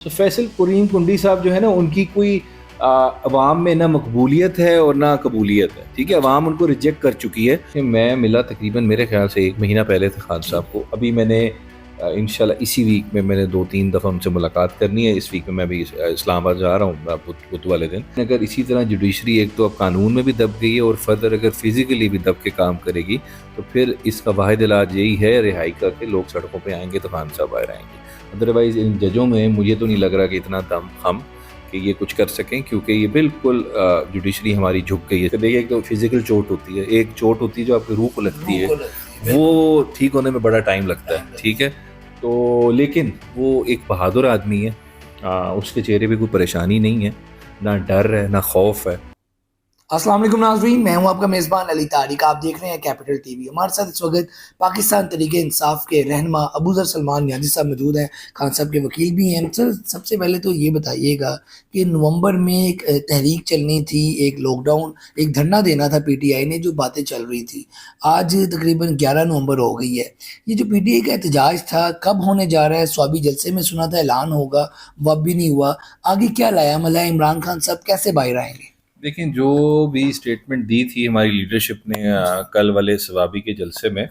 تو فیصل کریم کنڈی صاحب جو ہے نا، ان کی کوئی عوام میں نہ مقبولیت ہے اور نہ قبولیت ہے. ٹھیک ہے، عوام ان کو ریجیکٹ کر چکی ہے. میں ملا تقریباً میرے خیال سے 1 مہینہ پہلے تھا خان صاحب کو. ابھی میں نے انشاءاللہ اسی ویک میں نے 2-3 دفعہ ان سے ملاقات کرنی ہے. اس ویک میں بھی اسلام آباد جا رہا ہوں بدھ والے دن. اگر اسی طرح جوڈیشری ایک تو اب قانون میں بھی دب گئی ہے اور فردر اگر فزیکلی بھی دب کے کام کرے گی تو پھر اس کا واحد علاج یہی ہے رہائی کا، کہ لوگ سڑکوں پہ آئیں گے تو خان صاحب باہر آئیں گے. ادروائز ان ججوں میں مجھے تو نہیں لگ رہا کہ اتنا دم ہم کہ یہ کچھ کر سکیں، کیونکہ یہ بالکل جوڈیشری ہماری جھک گئی ہے. دیکھیے، ایک تو فزیکل چوٹ ہوتی ہے، ایک چوٹ ہوتی ہے جو آپ کی روح کو لگتی ہے، وہ ٹھیک ہونے میں بڑا ٹائم لگتا ہے. ٹھیک ہے، تو لیکن وہ ایک بہادر آدمی ہے. اس کے چہرے پہ کوئی پریشانی نہیں ہے، نہ ڈر ہے نہ خوف ہے. السلام علیکم ناظرین، میں ہوں آپ کا میزبان علی طارق. آپ دیکھ رہے ہیں کیپٹل ٹی وی. ہمارے ساتھ اس وقت پاکستان تحریک انصاف کے رہنما ابو ذر سلمان نیازی صاحب موجود ہیں. خان صاحب کے وکیل بھی ہیں. سر، سب سے پہلے تو یہ بتائیے گا کہ نومبر میں ایک تحریک چلنی تھی، ایک لاک ڈاؤن، ایک دھرنا دینا تھا پی ٹی آئی نے، جو باتیں چل رہی تھی. آج تقریباً 11 نومبر ہو گئی ہے. یہ جو پی ٹی آئی کا احتجاج تھا کب ہونے جا رہا ہے؟ سوابی جلسے میں سنا تھا اعلان ہوگا، وہ اب بھی نہیں ہوا. آگے کیا لایا ملا؟ عمران خان صاحب کیسے باہر آئیں گے؟ دیکھیں، جو بھی اسٹیٹمنٹ دی تھی ہماری لیڈرشپ نے کل والے ثوابی کے جلسے میں،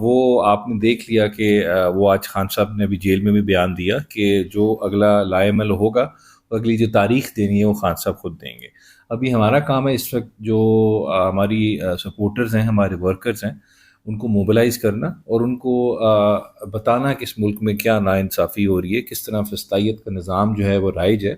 وہ آپ نے دیکھ لیا کہ وہ آج خان صاحب نے ابھی جیل میں بھی بیان دیا کہ جو اگلا لائے عمل ہوگا، اگلی جو تاریخ دینی ہے وہ خان صاحب خود دیں گے. ابھی ہمارا کام ہے اس وقت جو ہماری سپورٹرز ہیں، ہمارے ورکرز ہیں، ان کو موبلائز کرنا اور ان کو بتانا کہ اس ملک میں کیا ناانصافی ہو رہی ہے، کس طرح فسطائیت کا نظام جو ہے وہ رائج ہے،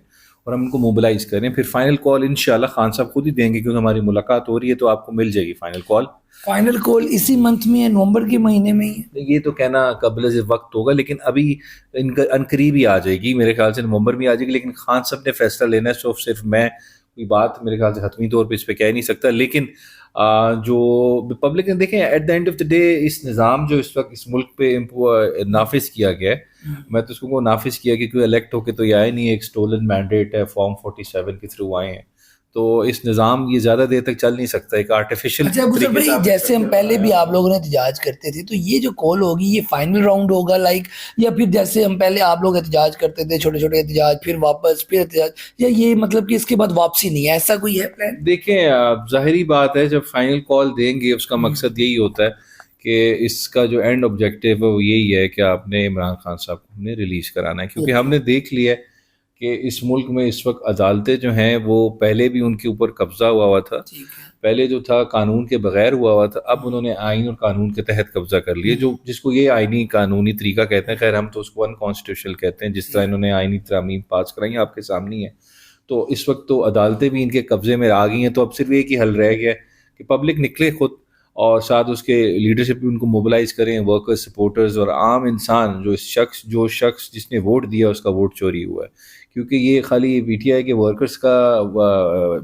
اور ہم ان کو موبلائز کریں. پھر فائنل کال انشاءاللہ خان صاحب خود ہی دیں گے، کیونکہ ہماری ملاقات ہو رہی ہے تو آپ کو مل جائے گی فائنل کال. فائنل کال اسی منتھ میں ہے، نومبر کے مہینے میں ہی؟ یہ تو کہنا قبل سے وقت ہوگا، لیکن ابھی ان کا عنقریب ہی آ جائے گی. میرے خیال سے نومبر میں آ جائے گی، لیکن خان صاحب نے فیصلہ لینا ہے. صرف میں کوئی بات میرے خیال سے حتمی طور پہ اس پہ کہہ نہیں سکتا. لیکن جو پبلک نے دیکھیں، at the end of the day اس نظام جو اس وقت اس ملک پہ نافذ کیا گیا ہے، میں تو اس کو نافذ کیا کہ کوئی الیکٹ ہو کے تو یہ آئے نہیں. ایک سٹولن مینڈیٹ ہے، فارم 47 کے تھرو آئے ہیں. تو اس نظام یہ زیادہ دیر تک چل نہیں سکتا. ایک آرٹیفیشل اچھا ابو ذر بھائی، جیسے ہم پہلے بھی آپ لوگوں نے احتجاج کرتے تھے، تو یہ جو کال ہوگی یہ فائنل راؤنڈ ہوگا لائک، یا پھر جیسے ہم پہلے آپ لوگ احتجاج کرتے تھے، چھوٹے چھوٹے احتجاج، پھر واپس، پھر احتجاج، یا یہ مطلب کہ اس کے بعد واپسی نہیں ہے، ایسا کوئی ہے پلان؟ دیکھیں، ظاہری بات ہے جب فائنل کال دیں گے اس کا مقصد یہی ہوتا ہے کہ اس کا جو اینڈ آبجیکٹو ہے وہ یہی ہے کہ آپ نے عمران خان صاحب کو نے ریلیز کرانا ہے. کیونکہ ہم نے دیکھ لیا ہے کہ اس ملک میں اس وقت عدالتیں جو ہیں وہ پہلے بھی ان کے اوپر قبضہ ہوا تھا. پہلے جو تھا قانون کے بغیر ہوا تھا، اب انہوں نے آئین اور قانون کے تحت قبضہ کر لیا، جس کو یہ آئینی قانونی طریقہ کہتے ہیں. خیر ہم تو اس کو انکانسٹیٹیوشنل کہتے ہیں، جس طرح انہوں نے آئینی ترامیم پاس کرائی آپ کے سامنے ہی ہے. تو اس وقت تو عدالتیں بھی ان کے قبضے میں آ گئی ہیں. تو اب صرف ایک ہی حل رہ گیا ہے کہ پبلک نکلے خود، اور ساتھ اس کے لیڈرشپ بھی ان کو موبلائز کریں، ورکرز، سپورٹرز اور عام انسان. جو شخص جس نے ووٹ دیا اس کا ووٹ چوری ہوا ہے. کیونکہ یہ خالی پی ٹی آئی کے ورکرز کا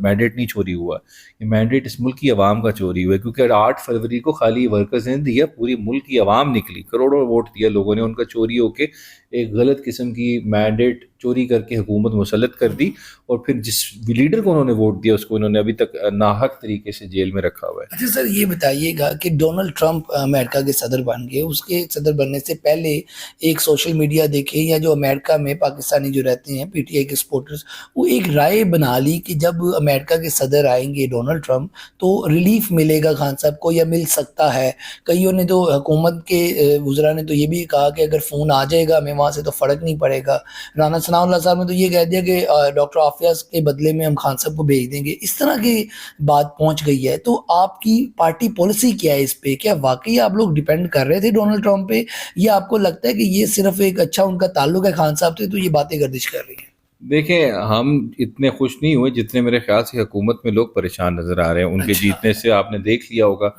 مینڈیٹ نہیں چوری ہوا، یہ مینڈیٹ اس ملک کی عوام کا چوری ہوا ہے. کیونکہ 8 فروری کو خالی ورکرز نے دیا، پوری ملک کی عوام نکلی، کروڑوں ووٹ دیا لوگوں نے، ان کا چوری ہو کے ایک غلط قسم کی مینڈیٹ چوری کر کے حکومت مسلط کر دی. اور پھر جس لیڈر کو انہوں نے ووٹ دیا اس کو انہوں نے ابھی تک ناحق طریقے سے جیل میں رکھا ہوا ہے. اچھا سر، یہ بتائیے گا کہ ڈونلڈ ٹرمپ امریکہ کے صدر بن گئے، اس کے صدر بننے سے پہلے ایک سوشل میڈیا دیکھے، یا جو امریکہ میں پاکستانی جو رہتے ہیں پی ٹی آئی کے سپورٹرز، وہ ایک رائے بنا لی کہ جب امریکہ کے صدر آئیں گے ڈونلڈ ٹرمپ تو ریلیف ملے گا خان صاحب کو، یا مل سکتا ہے. کئیوں نے تو، حکومت کے وزراء نے تو یہ بھی کہا کہ اگر فون آ جائے گا ہمیں وہاں سے تو فرق نہیں پڑے گا. رانا ثناء اللہ صاحب نے تو یہ کہہ دیا کہ ڈاکٹر عافیہ کے بدلے میں ہم خان صاحب کو بھیج دیں گے. اس طرح کی بات پہنچ گئی ہے. تو آپ کی پارٹی پالیسی کیا ہے اس پہ؟ کیا واقعی آپ لوگ ڈیپینڈ کر رہے تھے ڈونلڈ ٹرمپ پہ، یا آپ کو لگتا ہے کہ یہ صرف ایک اچھا ان کا تعلق ہے خان صاحب سے تو یہ باتیں گردش کر رہی ہیں؟ دیکھیں، ہم اتنے خوش نہیں ہوئے جتنے میرے خیال سے حکومت میں لوگ پریشان نظر آ رہے ہیں. ان کے جیتنے سے آپ نے دیکھ لیا ہوگا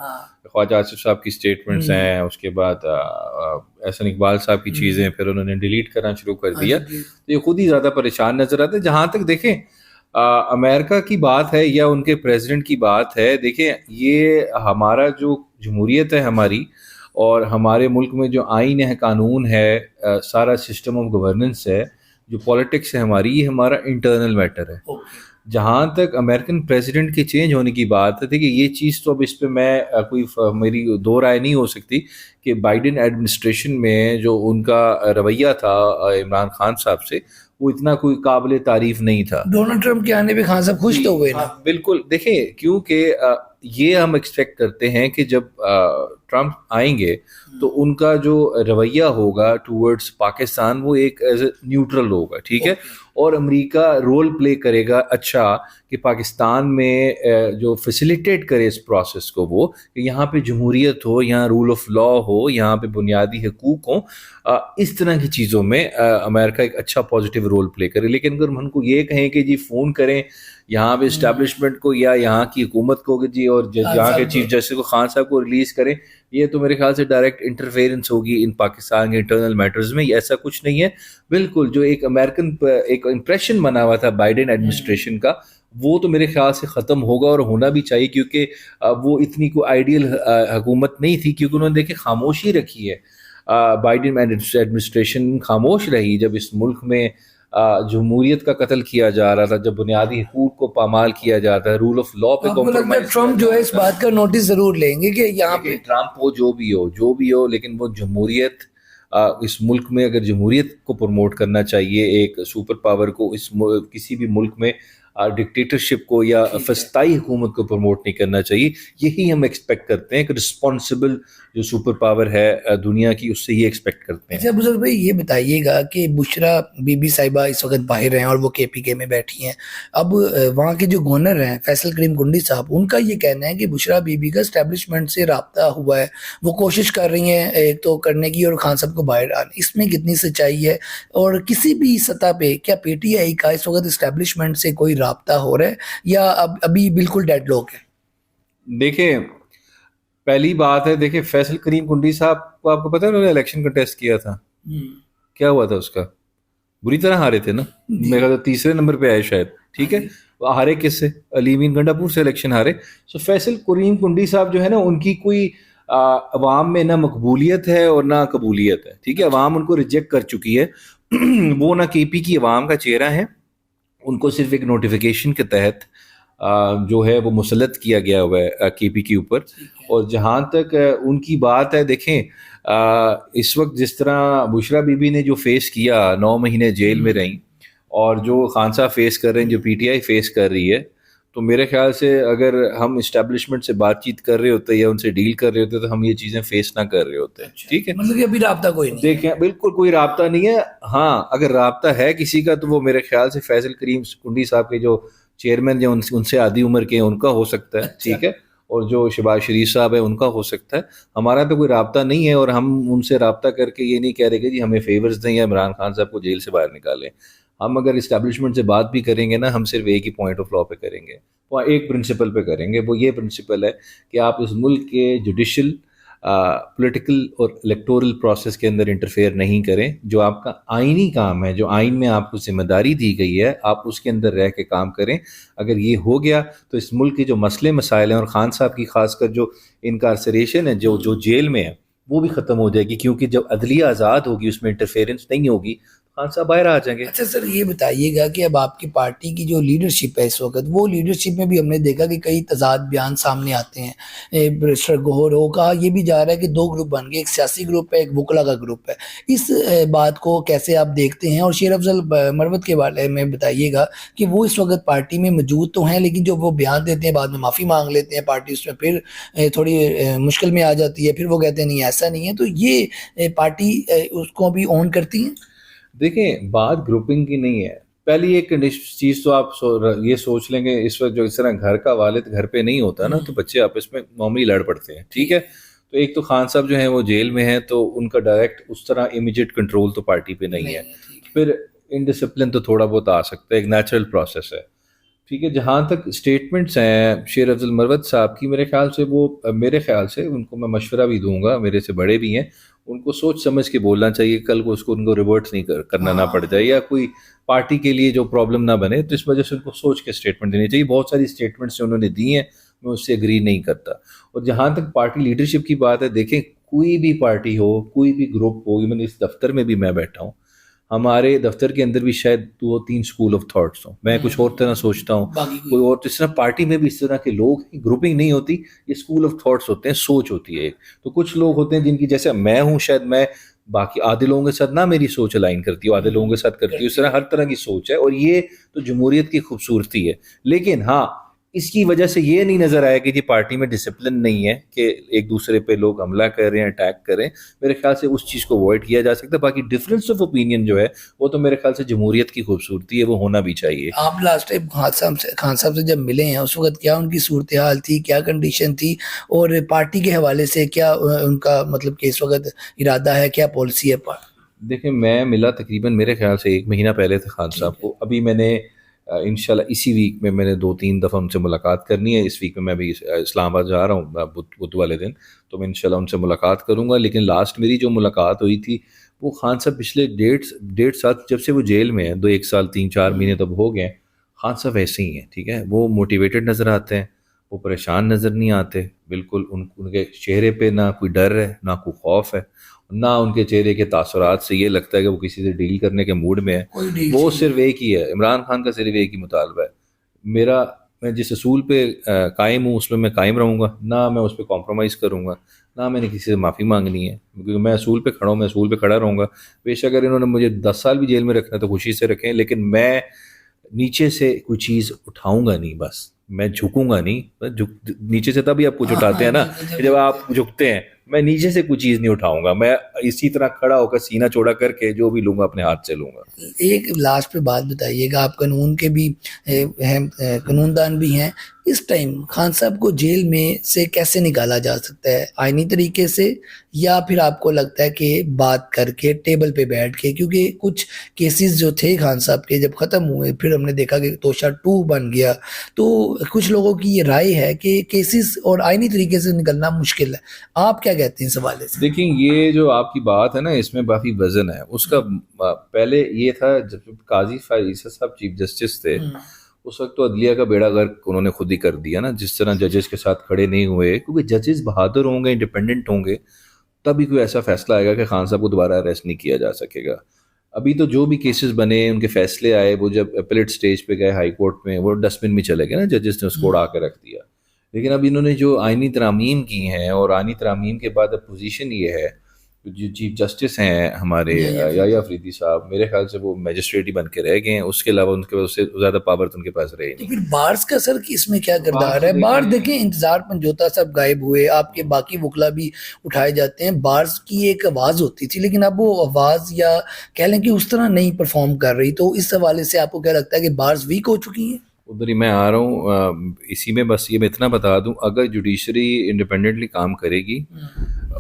خواجہ آصف صاحب کی سٹیٹمنٹس ہیں، اس کے بعد احسن اقبال صاحب کی چیزیں پھر انہوں نے ڈیلیٹ کرنا شروع کر دیا. تو یہ خود ہی زیادہ پریشان نظر آتے. جہاں تک دیکھیں امریکہ کی بات ہے یا ان کے پریزیڈنٹ کی بات ہے، دیکھیں یہ ہمارا جو جمہوریت ہے ہماری، اور ہمارے ملک میں جو آئین ہے، قانون ہے، سارا سسٹم آف گورننس ہے، جو پولیٹکس ہے ہماری، یہ ہمارا انٹرنل میٹر ہے. جہاں تک امریکن پریزیڈنٹ کے چینج ہونے کی بات ہے، دیکھیے یہ چیز تو اب اس پہ میں میری دو رائے نہیں ہو سکتی کہ بائیڈن ایڈمنسٹریشن میں جو ان کا رویہ تھا عمران خان صاحب سے، وہ اتنا کوئی قابل تعریف نہیں تھا. ڈونلڈ ٹرمپ کے آنے پہ خان صاحب خوش تو ہوئے نا. ہاں بالکل، دیکھیں کیونکہ یہ ہم ایکسپیکٹ کرتے ہیں کہ جب ٹرمپ آئیں گے تو ان کا جو رویہ ہوگا ٹورڈز پاکستان وہ ایک ایز اے نیوٹرل ہوگا، ٹھیک ہے، اور امریکہ رول پلے کرے گا اچھا کہ پاکستان میں جو فیسیلیٹیٹ کرے اس پروسیس کو، وہ کہ یہاں پہ جمہوریت ہو، یہاں رول آف لا ہو، یہاں پہ بنیادی حقوق ہوں، اس طرح کی چیزوں میں امریکہ ایک اچھا پازیٹیو رول پلے کرے. لیکن اگر ہم کو یہ کہیں کہ جی فون کریں یہاں پہ اسٹیبلشمنٹ کو یا یہاں کی حکومت کو جی اور یہاں کے چیف جسٹس کو، خان صاحب کو ریلیز کریں، یہ تو میرے خیال سے ڈائریکٹ انٹرفیئرنس ہوگی ان پاکستان کے انٹرنل میٹرز میں. ایسا کچھ نہیں ہے. بالکل جو ایک امریکن ایک امپریشن بنا ہوا تھا بائیڈن ایڈمنسٹریشن کا، وہ تو میرے خیال سے ختم ہوگا اور ہونا بھی چاہیے، کیونکہ وہ اتنی کوئی آئیڈیل حکومت نہیں تھی، کیونکہ انہوں نے دیکھے خاموشی رکھی ہے. بائیڈن ایڈمنسٹریشن خاموش رہی جب اس ملک میں جمہوریت کا قتل کیا جا رہا تھا، جب بنیادی حقوق کو پامال کیا جاتا ہے، رول آف لا پہ کمپرومائز. ٹرمپ جو ہے اس بات کا نوٹس ضرور لیں گے کہ یہاں پہ ٹرمپ ہو جو بھی ہو، لیکن وہ جمہوریت اس ملک میں اگر جمہوریت کو پروموٹ کرنا چاہیے، ایک سپر پاور کو اس کسی بھی ملک میں ڈکٹیٹرشپ کو یا فسطائی حکومت کو پروموٹ نہیں کرنا چاہیے. یہی ہم ایکسپیکٹ کرتے ہیں کہ رسپانسبل جو سپر پاور ہے دنیا کی، اس سے یہ ایکسپیکٹ کرتے ہیں. اچھا بزرگ بھائی یہ بتائیے گا کہ بشرا بی بی صاحبہ اس وقت باہر ہیں اور وہ کے پی کے میں بیٹھی ہیں. اب وہاں کے جو گورنر ہیں فیصل کریم کنڈی صاحب، ان کا یہ کہنا ہے کہ بشرا بی بی کا اسٹیبلشمنٹ سے رابطہ ہوا ہے، وہ کوشش کر رہی ہیں ایک تو کرنے کی اور خان صاحب کو باہر آنے. اس میں کتنی سچائی ہے؟ اور کسی بھی سطح پہ کیا پی ٹی آئی کا اس وقت اسٹیبلشمنٹ سے کوئی رابطہ ہو رہا ہے یا ابھی بالکل ڈیڈ لاک ہے؟ دیکھیں پہلی بات ہے، دیکھیں فیصل کریم کنڈی صاحب کو آپ کو پتہ ہے انہوں نے الیکشن کنٹیسٹ کیا تھا، کیا ہوا تھا اس کا؟ بری طرح ہارے تھے نا، میرا تو تیسرے نمبر پہ آئے شاید، ٹھیک ہے. ہارے کس سے؟ علی امین گنڈا پور سے الیکشن ہارے. سو فیصل کریم کنڈی صاحب جو ہے نا، ان کی کوئی عوام میں نہ مقبولیت ہے اور نہ قبولیت ہے، ٹھیک ہے. عوام ان کو ریجیکٹ کر چکی ہے. وہ نہ کے پی کی عوام کا چہرہ ہے، ان کو صرف ایک نوٹیفیکیشن کے تحت جو ہے وہ مسلط کیا گیا ہوا ہے کے پی کے اوپر. اور جہاں تک ان کی بات ہے، دیکھیں اس وقت جس طرح بشرا بی بی نے جو فیس کیا، 9 مہینے جیل میں رہیں، اور جو خان صاحب فیس کر رہے ہیں، جو پی ٹی آئی فیس کر رہی ہے، تو میرے خیال سے اگر ہم اسٹیبلشمنٹ سے بات چیت کر رہے ہوتے یا ان سے ڈیل کر رہے ہوتے تو ہم یہ چیزیں فیس نہ کر رہے ہوتے. ٹھیک ہے، مطلب کہ ابھی رابطہ کوئی نہیں. دیکھیں بالکل کوئی رابطہ نہیں ہے. ہاں اگر رابطہ ہے کسی کا تو وہ میرے خیال سے فیصل کریم کنڈی صاحب کے جو چیئرمین جو ان سے آدھی عمر کے ہیں ان کا ہو سکتا ہے، ٹھیک ہے، اور جو شہباز شریف صاحب ہے ان کا ہو سکتا ہے. ہمارا تو کوئی رابطہ نہیں ہے، اور ہم ان سے رابطہ کر کے یہ نہیں کہہ رہے کہ جی ہمیں فیورز دیں یا عمران خان صاحب کو جیل سے باہر نکالیں. ہم اگر اسٹیبلشمنٹ سے بات بھی کریں گے نا، ہم صرف ایک ہی پوائنٹ آف لا پہ کریں گے، وہ ایک پرنسپل پہ کریں گے. وہ یہ پرنسپل ہے کہ آپ اس ملک کے جوڈیشل، پولیٹیکل اور الیکٹورل پروسیس کے اندر انٹرفیئر نہیں کریں. جو آپ کا آئینی کام ہے، جو آئین میں آپ کو ذمہ داری دی گئی ہے، آپ اس کے اندر رہ کے کام کریں. اگر یہ ہو گیا تو اس ملک کے جو مسئلے مسائل ہیں، اور خان صاحب کی خاص کر جو انکارسریشن ہے، جو جیل میں ہے، وہ بھی ختم ہو جائے گی، کیونکہ جب عدلیہ آزاد ہوگی، اس میں انٹرفیئرنس نہیں ہوگی، خان صاحب باہر آ جائیں گے. اچھا سر یہ بتائیے گا کہ اب آپ کی پارٹی کی جو لیڈرشپ ہے اس وقت، وہ لیڈرشپ میں بھی ہم نے دیکھا کہ کئی تضاد بیان سامنے آتے ہیں. برسٹر گوہر ہو کہا یہ بھی جا رہا ہے کہ 2 گروپ بن گئے، ایک سیاسی گروپ ہے، ایک وکلا کا گروپ ہے. اس بات کو کیسے آپ دیکھتے ہیں؟ اور شیر افضل مروت کے بارے میں بتائیے گا کہ وہ اس وقت پارٹی میں موجود تو ہیں، لیکن جو وہ بیان دیتے ہیں بعد میں معافی مانگ لیتے ہیں، پارٹی اس میں پھر تھوڑی مشکل میں آ جاتی ہے، پھر وہ کہتے ہیں نہیں ایسا نہیں ہے. تو یہ پارٹی اس کو بھی اون کرتی ہیں؟ دیکھیں بات گروپنگ کی نہیں ہے. پہلی ایک چیز تو آپ یہ سوچ لیں گے، اس وقت جو اس طرح گھر کا والد گھر پہ نہیں ہوتا نا، تو بچے آپس میں معمولی لڑ پڑتے ہیں، ٹھیک ہے. تو ایک تو خان صاحب جو ہیں وہ جیل میں ہیں، تو ان کا ڈائریکٹ اس طرح امیجیٹ کنٹرول تو پارٹی پہ نہیں ہے. پھر انڈسپلن تو تھوڑا بہت آ سکتا ہے، ایک نیچرل پروسیس ہے، ٹھیک ہے. جہاں تک اسٹیٹمنٹس ہیں شیر افضل مروت صاحب کی، میرے خیال سے ان کو میں مشورہ بھی دوں گا، میرے سے بڑے بھی ہیں، ان کو سوچ سمجھ کے بولنا چاہیے، کل کو ان کو ریورٹ نہیں کرنا نہ پڑ جائے، یا کوئی پارٹی کے لیے جو پرابلم نہ بنے. تو اس وجہ سے ان کو سوچ کے اسٹیٹمنٹ دینی چاہیے. بہت ساری اسٹیٹمنٹس جو انہوں نے دی ہیں میں اس سے اگری نہیں کرتا. اور جہاں تک پارٹی لیڈرشپ کی بات ہے، دیکھیں کوئی بھی پارٹی ہو، کوئی بھی گروپ ہو، ایون اس دفتر میں بھی میں بیٹھا ہوں، ہمارے دفتر کے اندر بھی شاید 2-3 اسکول آف تھاٹس ہوں. میں کچھ اور طرح سوچتا ہوں, کوئی اور اس طرح پارٹی میں بھی اس طرح کے لوگ, گروپنگ نہیں ہوتی, یہ اسکول آف تھاٹس ہوتے ہیں, سوچ ہوتی ہے ایک. تو کچھ لوگ ہوتے ہیں جن کی, جیسے میں ہوں, شاید میں باقی آدھے لوگوں کے ساتھ نہ میری سوچ الائن کرتی ہے, آدھے لوگوں کے ساتھ کرتی ہے, اس طرح ہر طرح کی سوچ ہے, اور یہ تو جمہوریت کی خوبصورتی ہے. لیکن ہاں, اس کی وجہ سے یہ نہیں نظر آیا کہ جی پارٹی میں ڈسپلن نہیں ہے, کہ ایک دوسرے پہ لوگ حملہ کر رہے ہیں, اٹیک کر رہے ہیں. میرے خیال سے اس چیز کو اوائڈ کیا جا سکتا ہے. باقی ڈفرینس آف اوپینین جو ہے وہ تو میرے خیال سے جمہوریت کی خوبصورتی ہے, وہ ہونا بھی چاہیے. آپ لاسٹ ٹائم خان صاحب سے جب ملے ہیں اس وقت کیا ان کی صورتحال تھی, کیا کنڈیشن تھی, اور پارٹی کے حوالے سے کیا ان کا مطلب کہ اس وقت ارادہ ہے, کیا پالیسی ہے؟ دیکھیں, میں ملا تقریباً میرے خیال سے 1 مہینہ پہلے تھے خان صاحب کو. ابھی میں نے انشاءاللہ اسی ویک میں نے 2-3 دفعہ ان سے ملاقات کرنی ہے. اس ویک میں بھی اسلام آباد جا رہا ہوں بدھ والے دن, تو میں انشاءاللہ ان سے ملاقات کروں گا. لیکن لاسٹ میری جو ملاقات ہوئی تھی وہ خان صاحب پچھلے 1.5 سال جب سے وہ جیل میں ہیں, 1 سال 3-4 مہینے تب ہو گئے ہیں, خان صاحب ایسے ہی ہیں. ٹھیک ہے, وہ موٹیویٹڈ نظر آتے ہیں, وہ پریشان نظر نہیں آتے بالکل. ان کے چہرے پہ نہ کوئی ڈر ہے, نہ کوئی خوف ہے, نہ ان کے چہرے کے تاثرات سے یہ لگتا ہے کہ وہ کسی سے ڈیل کرنے کے موڈ میں ہے. وہ صرف ایک ہی ہے, عمران خان کا صرف ایک ہی مطالبہ ہے میرا, میں جس اصول پہ قائم ہوں اس میں قائم رہوں گا, نہ میں اس پہ کمپرومائز کروں گا, نہ میں نے کسی سے معافی مانگنی ہے, کیونکہ میں اصول پہ کھڑا ہوں, میں اصول پہ کھڑا رہوں گا. بے شک اگر انہوں نے مجھے 10 سال بھی جیل میں رکھنا ہے تو خوشی سے رکھیں, لیکن میں نیچے سے کوئی چیز اٹھاؤں گا نہیں. بس میں جھکوں گا نہیں. نیچے سے تبھی آپ کچھ اٹھاتے ہیں نا, جب آپ جھکتے ہیں. میں نیچے سے کوئی چیز نہیں اٹھاؤں گا, میں اسی طرح کھڑا ہو کر سینہ چوڑا کر کے جو بھی لوں گا اپنے ہاتھ سے لوں گا. ایک لاسٹ پہ بات بتائیے گا, آپ قانون کے بھی قانون دان بھی ہیں, اس ٹائم خان صاحب کو جیل میں سے کیسے نکالا جا سکتا ہے؟ آئینی طریقے سے, یا پھر آپ کو لگتا ہے کہ بات کر کے ٹیبل پہ بیٹھ کے, کیونکہ کچھ کیسز جو تھے خان صاحب کے جب ختم ہوئے پھر ہم نے دیکھا کہ توشہ 2 بن گیا, تو کچھ لوگوں کی یہ رائے ہے کہ کیسز اور آئینی طریقے سے نکلنا مشکل ہے. آپ کیا کہتے ہیں اس حوالے سے؟ دیکھیں, یہ جو آپ کی بات ہے نا, اس میں کافی وزن ہے. اس کا پہلے یہ تھا جب قاضی فائز عیسیٰ صاحب چیف جسٹس تھے, اس وقت تو عدلیہ کا بیڑا غرق انہوں نے خود ہی کر دیا نا. جس طرح ججز کے ساتھ کھڑے نہیں ہوئے, کیونکہ ججز بہادر ہوں گے, انڈیپینڈنٹ ہوں گے, تبھی کوئی ایسا فیصلہ آئے گا کہ خان صاحب کو دوبارہ اریسٹ نہیں کیا جا سکے گا. ابھی تو جو بھی کیسز بنے, ان کے فیصلے آئے, وہ جب اپیلیٹ سٹیج پہ گئے ہائی کورٹ میں, وہ ڈسٹ بن میں چلے گئے نا, ججز نے اس کو اڑا کے رکھ دیا. لیکن اب انہوں نے جو آئینی ترامیم کی ہیں, اور آئینی ترامیم کے بعد اب پوزیشن یہ ہے, جو چیف جسٹس ہیں ہمارے یحییٰ افریدی صاحب, میرے خیال سے وہ میجسٹریٹ ہی بن کے رہ گئے ہیں. اس کے علاوہ ان کے اس سے زیادہ پاور تو ان کے پاس رہے نہیں. پھر بارز کا سر اس میں کیا کردار ہے؟ بار دیکھیں, انتظار پنجوتا صاحب غائب ہوئے, آپ کے باقی وکلا بھی اٹھائے جاتے ہیں. بارز کی ایک آواز ہوتی تھی, لیکن اب وہ آواز یا کہہ لیں کہ اس طرح نہیں پرفارم کر رہی. تو اس حوالے سے آپ کو کیا لگتا ہے کہ بارز ویک ہو چکی ہیں؟ ادھر ہی میں آ رہا ہوں. اسی میں بس یہ میں اتنا بتا دوں, اگر جوڈیشری انڈیپینڈنٹلی کام کرے گی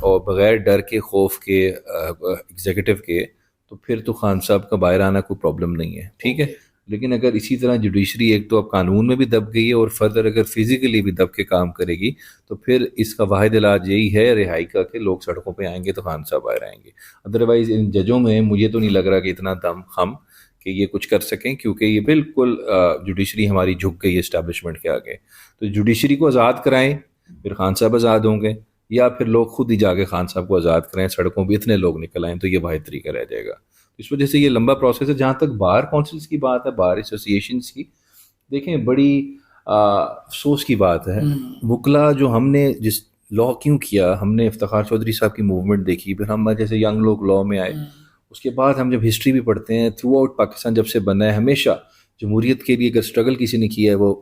اور بغیر ڈر کے, خوف کے, ایگزیکٹو کے, تو پھر تو خان صاحب کا باہر آنا کوئی پرابلم نہیں ہے. ٹھیک ہے, لیکن اگر اسی طرح جوڈیشری ایک تو اب قانون میں بھی دب گئی ہے, اور فردر اگر فزیکلی بھی دب کے کام کرے گی, تو پھر اس کا واحد علاج یہی ہے رہائی کا, کہ لوگ سڑکوں پہ آئیں گے تو خان صاحب باہر آئیں گے. ادروائز ان ججوں میں مجھے تو نہیں لگ رہا کہ اتنا دم خم کہ یہ کچھ کر سکیں, کیونکہ یہ بالکل جوڈیشری ہماری جھک گئی ہے اسٹیبلشمنٹ کے آگے. تو جوڈیشری کو آزاد کرائیں, پھر خان صاحب آزاد ہوں گے, یا پھر لوگ خود ہی جا کے خان صاحب کو آزاد کریں, سڑکوں پہ اتنے لوگ نکل آئیں, تو یہ واحد طریقہ رہ جائے گا. اس وجہ سے یہ لمبا پروسیس ہے. جہاں تک بار کونسلز کی بات ہے, بار ایسوسیشنز کی, دیکھیں بڑی افسوس کی بات ہے. وکلا جو ہم نے جس لا کیوں کیا, ہم نے افتخار چودھری صاحب کی موومنٹ دیکھی, پھر ہم جیسے ینگ لوگ لا میں آئے, اس کے بعد ہم جب ہسٹری بھی پڑھتے ہیں, تھرو آؤٹ پاکستان جب سے بنا ہے, ہمیشہ جمہوریت کے لیے اگر اسٹرگل کسی نے کیا ہے وہ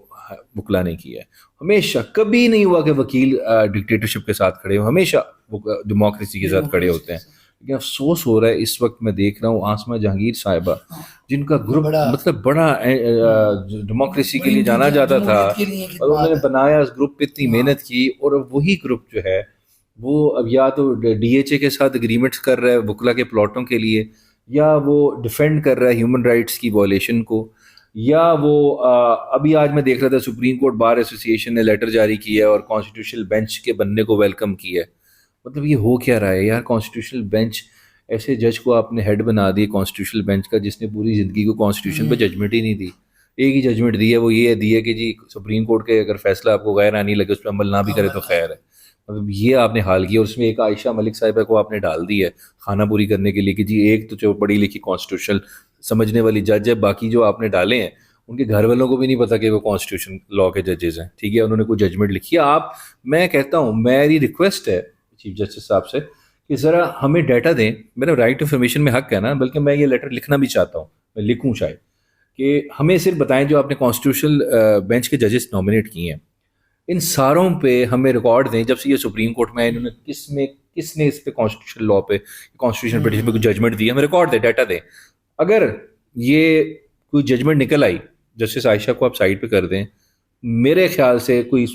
وکلا نے کیا ہے. ہمیشہ کبھی نہیں ہوا کہ وکیل ڈکٹیٹرشپ کے ساتھ کھڑے ہوں, ہمیشہ ڈیموکریسی کے ساتھ کھڑے ہوتے ہیں. لیکن افسوس ہو رہا ہے اس وقت میں دیکھ رہا ہوں عاصمہ جہانگیر صاحبہ, جن کا گروپ مطلب بڑا ڈیموکریسی کے لیے جانا جاتا تھا, اور انہوں نے بنایا, اس گروپ پہ اتنی محنت کی, اور وہی گروپ جو ہے وہ اب یا تو ڈی ایچ اے کے ساتھ اگریمنٹس کر رہا ہے وکلا کے پلاٹوں کے لیے, یا وہ ڈیفینڈ کر رہا ہے ہیومن رائٹس کی وائلیشن کو, یا وہ ابھی آج میں دیکھ رہا تھا سپریم کورٹ بار ایسوسیشن نے لیٹر جاری کیا ہے اور کانسٹیٹیوشنل بینچ کے بننے کو ویلکم کیا ہے. مطلب یہ ہو کیا رہا ہے یار؟ کانسٹیٹیوشنل بینچ, ایسے جج کو آپ نے ہیڈ بنا دی کانسٹیٹیوشنل بینچ کا, جس نے پوری زندگی کو کانسٹیٹیوشن پہ ججمنٹ ہی نہیں دی. ایک ہی ججمنٹ دی ہے, وہ یہ دی ہے کہ جی سپریم کورٹ کے اگر فیصلہ آپ کو غیر آنی لگے, اس پہ عمل نہ بھی کرے تو خیر ہے. مطلب یہ آپ نے حال کیا. اور اس میں ایک عائشہ ملک صاحبہ کو آپ نے ڈال دی ہے خانہ پوری کرنے کے لیے کہ جی ایک تو جو پڑھی لکھی کانسٹیٹیوشن سمجھنے والی جج ہے, باقی جو آپ نے ڈالے ہیں ان کے گھر والوں کو بھی نہیں پتا کہ وہ کانسٹیٹیوشن لا کے ججز ہیں, ٹھیک ہے, انہوں نے کوئی ججمنٹ لکھی ہے. آپ, میں کہتا ہوں, میری ریکویسٹ ہے چیف جسٹس صاحب سے کہ ذرا ہمیں ڈیٹا دیں. میرا رائٹ انفارمیشن میں حق ہے نا, بلکہ میں یہ لیٹر لکھنا بھی چاہتا ہوں, میں لکھوں شاید, کہ ہمیں صرف بتائیں جو آپ نے کانسٹیٹیوشنل بینچ کے ججز نامنیٹ کیے ہیں ان ساروں پہ ہمیں ریکارڈ دیں جب سے یہ سپریم کورٹ میں آئے, انہوں نے کس نے اس پہ کانسٹیٹیوشن لا پہ کانسٹیٹیوشن پٹیشن پہ کوئی ججمنٹ دی, ہمیں ریکارڈ دیں, ڈیٹا دیں. اگر یہ کوئی ججمنٹ نکل آئی جسٹس عائشہ کو آپ سائڈ پہ کر دیں, میرے خیال سے کوئی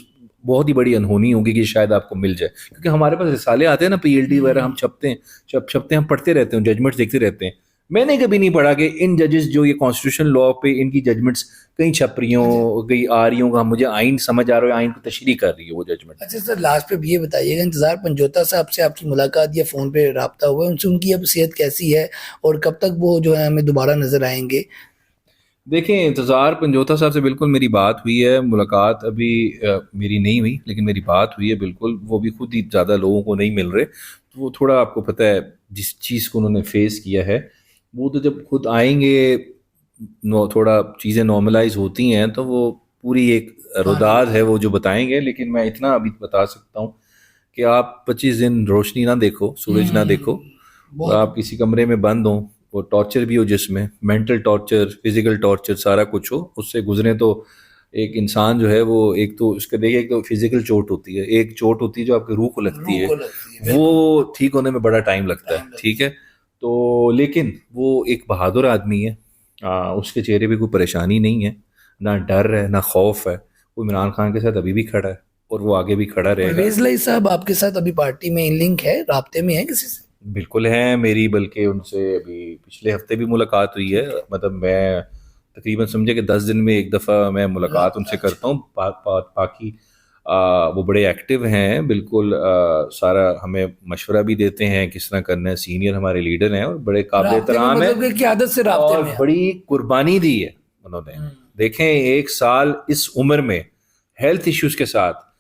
بہت ہی بڑی انہونی ہوگی کہ شاید آپ کو مل جائے, کیونکہ ہمارے پاس رسالے آتے ہیں نا پی ایل ڈی وغیرہ, ہم چھپتے ہیں, ہم پڑھتے رہتے ہیں, ججمنٹس دیکھتے رہتے ہیں. میں نے کبھی نہیں پڑھا کہ ان ججز جو یہ کانسٹیٹیوشن لا پہ ان کی ججمنٹس کہیں چھپ رہی ہوں, کہیں آ رہی ہوں, مجھے آئین سمجھ آ رہا ہے, آئین کو تشریح کر رہی ہے وہ ججمنٹ. اچھا سر, لاسٹ پہ یہ بتائیے گا, انتظار پنجوتا صاحب سے آپ کی ملاقات یا فون پہ رابطہ ہوا ہے, ان سے ان کی اب صحت کیسی ہے اور کب تک وہ جو ہے ہمیں دوبارہ نظر آئیں گے؟ دیکھیں, انتظار پنجوتا صاحب سے بالکل میری بات ہوئی ہے, ملاقات ابھی میری نہیں ہوئی لیکن میری بات ہوئی ہے بالکل. وہ بھی خود ہی زیادہ لوگوں کو نہیں مل رہے, تو وہ تھوڑا آپ کو پتہ ہے جس چیز کو انہوں نے فیس کیا ہے, وہ تو جب خود آئیں گے تھوڑا چیزیں نارملائز ہوتی ہیں تو وہ پوری ایک روداد ہے وہ جو بتائیں گے. لیکن میں اتنا ابھی بتا سکتا ہوں کہ آپ 25 دن روشنی نہ دیکھو, سورج نہ دیکھو, اور آپ کسی کمرے میں بند ہوں, وہ ٹارچر بھی ہو جس میں مینٹل ٹارچر, فزیکل ٹارچر, سارا کچھ ہو, اس سے گزریں تو ایک انسان جو ہے وہ ایک تو اس کا دیکھیں, ایک تو فزیکل چوٹ ہوتی ہے, ایک چوٹ ہوتی ہے جو آپ کی روح کو لگتی ہے, وہ ٹھیک ہونے میں بڑا ٹائم لگتا ہے, ٹھیک ہے. تو لیکن وہ ایک بہادر آدمی ہے, اس کے چہرے پہ کوئی پریشانی نہیں ہے, نہ ڈر ہے نہ خوف ہے. وہ عمران خان کے ساتھ ابھی بھی کھڑا ہے اور وہ آگے بھی کھڑا رہے گا. پرویز لائی صاحب آپ کے ساتھ ابھی پارٹی میں لنک ہے, رابطے میں ہے کسی سے؟ بالکل ہیں میری, بلکہ ان سے ابھی پچھلے ہفتے بھی ملاقات ہوئی ہے. مطلب میں تقریباً سمجھے کہ 10 دن میں ایک دفعہ میں ملاقات ان سے کرتا ہوں. باقی وہ بڑے ایکٹیو ہیں بالکل, سارا ہمیں مشورہ بھی دیتے ہیں کس طرح کرنا ہے, سینئر ہمارے لیڈر ہیں اور بڑے قابل احترام ہیں, قیادت سے رابطے اور میں بڑی قربانی دی ہے انہوں نے. دیکھیں 1 سال اس عمر میں ہیلتھ ایشوز کے ساتھ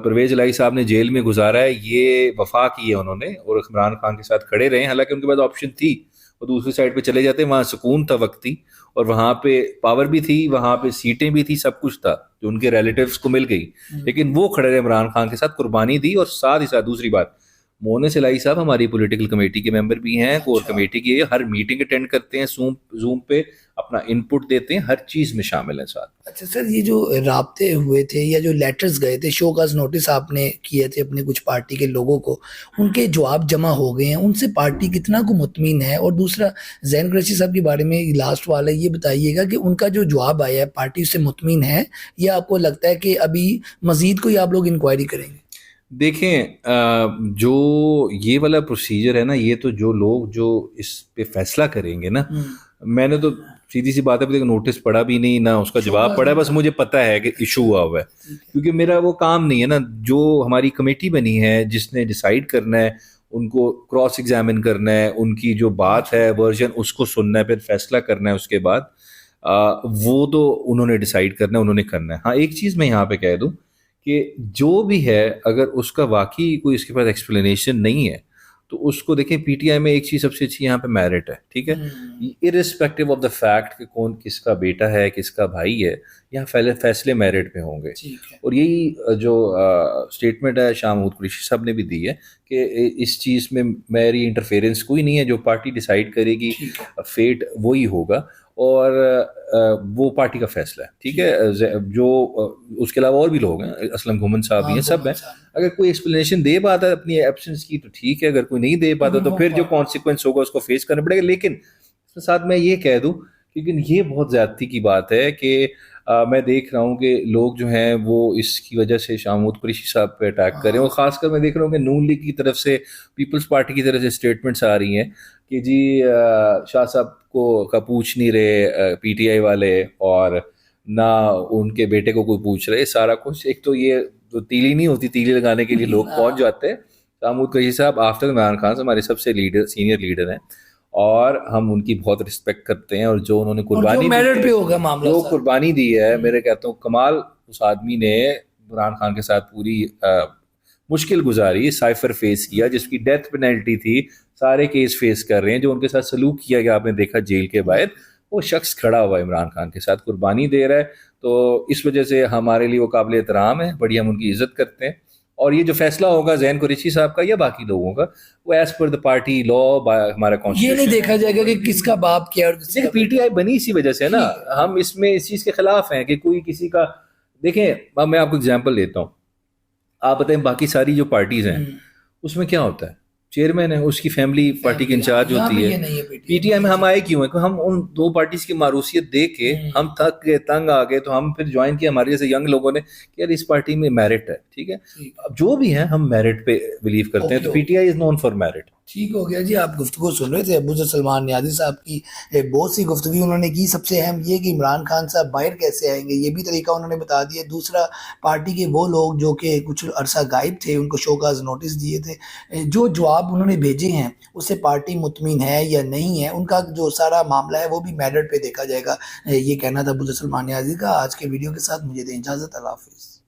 پرویز الہی صاحب نے جیل میں گزارا ہے, یہ وفا کی ہے انہوں نے, اور عمران خان کے ساتھ کھڑے رہے. حالانکہ ان کے پاس آپشن تھی, وہ دوسری سائڈ پہ چلے جاتے, وہاں سکون تھا, وقتی, اور وہاں پہ پاور بھی تھی, وہاں پہ سیٹیں بھی تھی, سب کچھ تھا جو ان کے ریلیٹیوز کو مل گئی. لیکن وہ کھڑے رہے عمران خان کے ساتھ, قربانی دی. اور ساتھ ہی ساتھ دوسری بات, مونس الہی صاحب ہماری پولیٹیکل کمیٹی کے ممبر بھی ہیں, کور کمیٹی کی, ہر میٹنگ اٹینڈ کرتے ہیں, زوم پہ اپنا ان پٹ دیتے ہیں, ہر چیز میں شامل ہیں ساتھ. اچھا سر, یہ جو رابطے ہوئے تھے یا جو لیٹرز گئے تھے, شو کاز نوٹس آپ نے کیے تھے اپنے کچھ پارٹی کے لوگوں کو, ان کے جواب جمع ہو گئے ہیں, ان سے پارٹی کتنا کو مطمئن ہے؟ اور دوسرا, زین قریشی صاحب کے بارے میں لاسٹ والا یہ بتائیے گا کہ ان کا جو جواب آیا ہے پارٹی اس سے مطمئن ہے, یا آپ کو لگتا ہے کہ ابھی مزید کوئی آپ لوگ انکوائری کریں گے؟ دیکھیں, جو یہ والا پروسیجر ہے نا, یہ تو جو لوگ جو اس پہ فیصلہ کریں گے نا, میں نے تو سیدھی سی بات ہے نوٹس پڑھا بھی نہیں, نہ اس کا جواب پڑھا, بس مجھے پتا ہے کہ ایشو ہوا ہے, کیونکہ میرا وہ کام نہیں ہے نا. جو ہماری کمیٹی بنی ہے جس نے ڈیسائیڈ کرنا ہے, ان کو کراس ایگزامن کرنا ہے, ان کی جو بات ہے ورژن اس کو سننا ہے, پھر فیصلہ کرنا ہے, اس کے بعد وہ تو انہوں نے ڈیسائیڈ کرنا ہے, انہوں نے کرنا ہے. ہاں ایک چیز میں یہاں پہ کہہ دوں کہ جو بھی ہے, اگر اس کا واقعی کوئی اس کے پاس ایکسپلینیشن نہیں ہے تو اس کو دیکھیں, پی ٹی آئی میں ایک چیز سب سے اچھی یہاں پہ میرٹ ہے, ٹھیک ہے, ارسپیکٹو آف دا فیکٹ کہ کون کس کا بیٹا ہے, کس کا بھائی ہے, یہاں فیصلے میرٹ پہ ہوں گے. اور یہی جو اسٹیٹمنٹ ہے شاہ محمود قریشی صاحب نے بھی دی ہے کہ اس چیز میں میری انٹرفیئرنس کوئی نہیں ہے, جو پارٹی ڈیسائیڈ کرے گی فیٹ وہی ہوگا, اور وہ پارٹی کا فیصلہ ہے, ٹھیک ہے. جو اس کے علاوہ اور بھی لوگ ہیں, اسلم گھمن صاحب بھی ہیں, سب ہیں. اگر کوئی ایکسپلینیشن دے پاتا ہے اپنی ایبسنس کی تو ٹھیک ہے, اگر کوئی نہیں دے پاتا تو پھر جو کانسیکوینس ہوگا اس کو فیس کرنا پڑے گا. لیکن اس کے ساتھ میں یہ کہہ دوں, لیکن یہ بہت زیادتی کی بات ہے کہ میں دیکھ رہا ہوں کہ لوگ جو ہیں وہ اس کی وجہ سے شاہ محمود قریشی صاحب پہ اٹیک کریں, اور خاص کر میں دیکھ رہا ہوں کہ نون لیگ کی طرف سے, پیپلز پارٹی کی طرف سے اسٹیٹمنٹس آ رہی ہیں کہ جی شاہ صاحب کا پوچھ نہیں رہے پی ٹی آئی والے, اور نہ ان کے بیٹے کو کوئی پوچھ رہے, سارا کچھ. ایک تو یہ تیلی نہیں ہوتی, تیلی لگانے کے لیے لوگ پہنچ جاتے ہیں. شاہ محمود قریشی صاحب آفٹر عمران خان سے ہمارے سب سے سینئر لیڈر ہیں, اور ہم ان کی بہت رسپیکٹ کرتے ہیں, اور جو انہوں نے قربانی دی ہے, میرے کہتا ہوں کمال اس آدمی نے عمران خان کے ساتھ پوری مشکل گزاری, سائفر فیس کیا, جس کی ڈیتھ پینلٹی تھی, سارے کیس فیس کر رہے ہیں, جو ان کے ساتھ سلوک کیا گیا آپ نے دیکھا جیل کے باہر, وہ شخص کھڑا ہوا عمران خان کے ساتھ, قربانی دے رہا ہے. تو اس وجہ سے ہمارے لیے وہ قابل احترام ہے, بڑی ہم ان کی عزت کرتے ہیں. اور یہ جو فیصلہ ہوگا زین قریشی صاحب کا یا باقی لوگوں کا, وہ ایز پر دا پارٹی لا, ہمارا یہ کانسٹیٹیوشن. نہیں دیکھا جائے گا کہ کس کا باپ کیا اور کس کا پی ٹی آئی بنی اسی وجہ سے نا, ہم اس میں اس چیز کے خلاف ہیں کہ کوئی کسی کا. دیکھیں اب میں آپ کو اگزامپل دیتا ہوں, آپ بتائیں باقی ساری جو پارٹیز ہیں اس میں کیا ہوتا ہے, چیئرمین ہے, اس کی فیملی پارٹی کی انچارج ہوتی ہے. پی ٹی آئی میں ہم آئے کیوں ہیں کہ ہم ان دو پارٹیز کی معروثیت دیکھ کے ہم تھک گئے, تنگ آ گئے, تو ہم پھر جوائن کیا ہمارے جیسے ینگ لوگوں نے کہ یار اس پارٹی میں میرٹ ہے. ٹھیک ہے, اب جو بھی ہیں ہم میرٹ پہ بلیو کرتے ہیں, تو P T I is known for merit. ٹھیک ہو گیا جی. آپ گفتگو سن رہے تھے ابو ذر سلمان نیازی صاحب کی, بہت سی گفتگو انہوں نے کی. سب سے اہم یہ کہ عمران خان صاحب باہر کیسے آئیں گے, یہ بھی طریقہ انہوں نے بتا دیا. دوسرا, پارٹی کے وہ لوگ جو کہ کچھ عرصہ غائب تھے, ان کو شوکاز نوٹس دیے تھے, جو جواب انہوں نے بھیجے ہیں اس سے پارٹی مطمئن ہے یا نہیں ہے, ان کا جو سارا معاملہ ہے وہ بھی میرٹ پہ دیکھا جائے گا. یہ کہنا تھا ابو ذر سلمان نیازی کا. آج کے ویڈیو کے ساتھ مجھے دیں اجازت. اللہ حافظ.